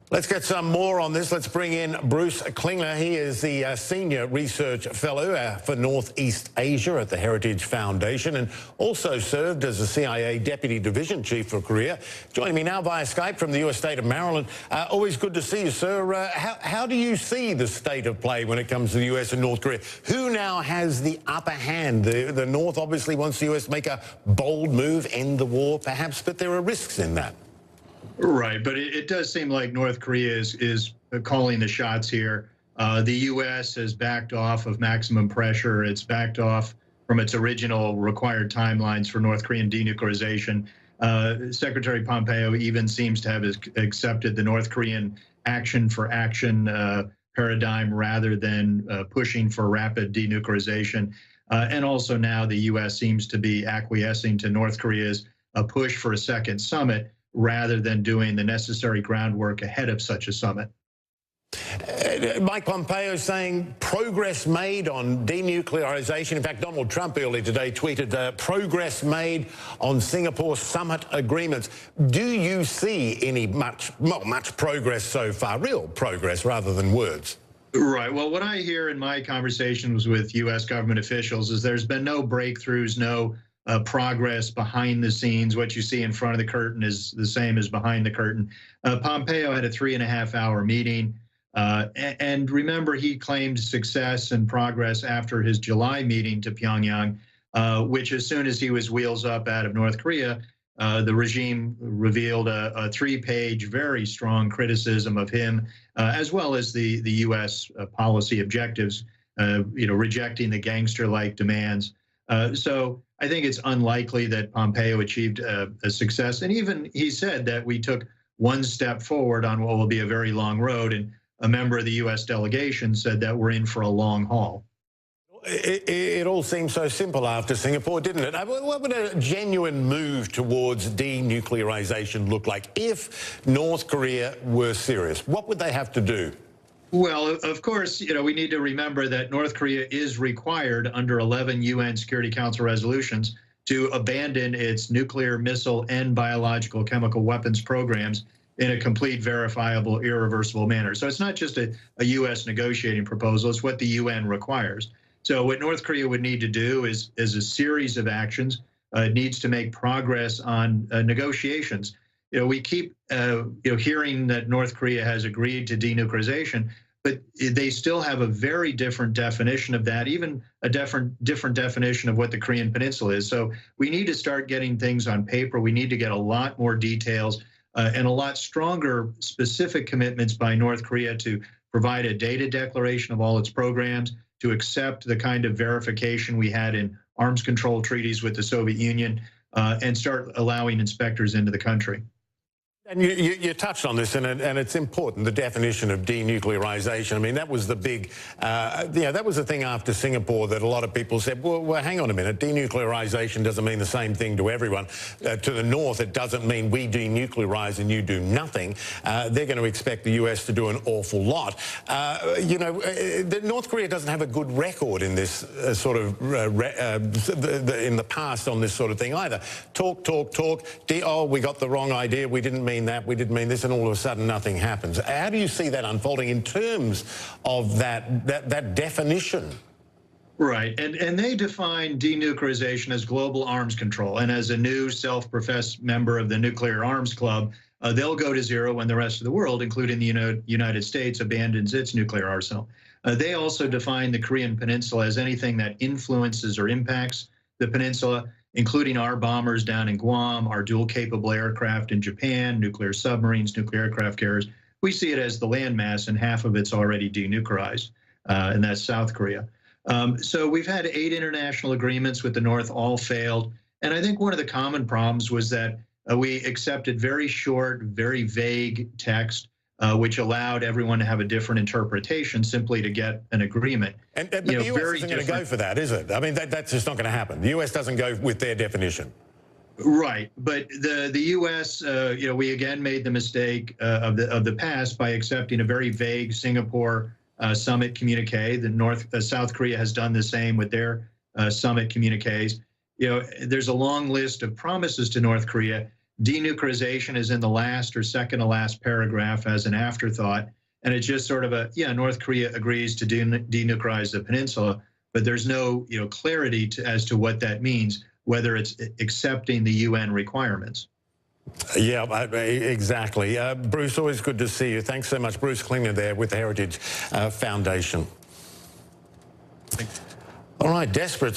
Let's get some more on this. Let's bring in Bruce Klingner. He is the Senior Research Fellow for Northeast Asia at the Heritage Foundation and also served as the CIA Deputy Division Chief for Korea. Joining me now via Skype from the U.S. state of Maryland. Always good to see you, sir. How do you see the state of play when it comes to the U.S. and North Korea? Who now has the upper hand? The North obviously wants the U.S. to make a bold move, end the war perhaps, but there are risks in that. Right, but it does seem like North Korea is calling the shots here. The U.S. has backed off of maximum pressure. It's backed off from its original required timelines for North Korean denuclearization. Secretary Pompeo even seems to have accepted the North Korean action for action paradigm rather than pushing for rapid denuclearization. And also now the U.S. seems to be acquiescing to North Korea's push for a second summit, rather than doing the necessary groundwork ahead of such a summit. Mike Pompeo saying progress made on denuclearization. In fact, Donald Trump earlier today tweeted progress made on Singapore summit agreements. Do you see any much progress so far, real progress rather than words? Right. Well, what I hear in my conversations with U.S. government officials is there's been no breakthroughs, no progress behind the scenes. What you see in front of the curtain is the same as behind the curtain. Pompeo had a 3.5-hour meeting. And remember, he claimed success and progress after his July meeting to Pyongyang, which as soon as he was wheels up out of North Korea, the regime revealed a 3-page, very strong criticism of him, as well as the U.S. Policy objectives, rejecting the gangster-like demands. So I think it's unlikely that Pompeo achieved a success. And even he said that we took one step forward on what will be a very long road. And a member of the U.S. delegation said that we're in for a long haul. It all seemed so simple after Singapore, didn't it? What would a genuine move towards denuclearization look like if North Korea were serious? What would they have to do? Well, of course, we need to remember that North Korea is required under 11 UN Security Council resolutions to abandon its nuclear, missile, and biological chemical weapons programs in a complete, verifiable, irreversible manner. So it's not just a U.S. negotiating proposal, it's what the UN requires. So what North Korea would need to do is a series of actions. It needs to make progress on negotiations. We keep hearing that North Korea has agreed to denuclearization, but they still have a very different definition of that, even a different definition of what the Korean Peninsula is. So we need to start getting things on paper. We need to get a lot more details and a lot stronger specific commitments by North Korea to provide a data declaration of all its programs, to accept the kind of verification we had in arms control treaties with the Soviet Union, and start allowing inspectors into the country. And you touched on this, and it's important, the definition of denuclearization. I mean, that was the big, that was the thing after Singapore that a lot of people said, well, hang on a minute, denuclearization doesn't mean the same thing to everyone. To the North, it doesn't mean we denuclearize and you do nothing. They're going to expect the U.S. to do an awful lot. North Korea doesn't have a good record in this in the past on this sort of thing either. Talk. Oh, we got the wrong idea. We didn't mean that, we didn't mean this, and all of a sudden nothing happens. How do you see that unfolding in terms of that definition? Right, and they define denuclearization as global arms control, and as a new self-professed member of the Nuclear Arms Club, they'll go to zero when the rest of the world, including the United States, abandons its nuclear arsenal. They also define the Korean Peninsula as anything that influences or impacts the peninsula, including our bombers down in Guam, our dual-capable aircraft in Japan, nuclear submarines, nuclear aircraft carriers. We see it as the landmass, and half of it's already denuclearized, and that's South Korea. So we've had 8 international agreements with the North, all failed. And I think one of the common problems was that we accepted very short, very vague text, which allowed everyone to have a different interpretation simply to get an agreement. But the U.S. isn't going to go for that, is it? I mean, that's just not going to happen. The U.S. doesn't go with their definition. Right, but the U.S. We again made the mistake of the past by accepting a very vague Singapore summit communique. The South Korea has done the same with their summit communiques. There's a long list of promises to North Korea Denuclearization is in the last or second to last paragraph as an afterthought. And it's just sort of a, yeah, North Korea agrees to denuclearize the peninsula, but there's no clarity as to what that means, whether it's accepting the UN requirements. Yeah, exactly. Bruce, always good to see you. Thanks so much. Bruce Klingner there with the Heritage Foundation. All right, desperate.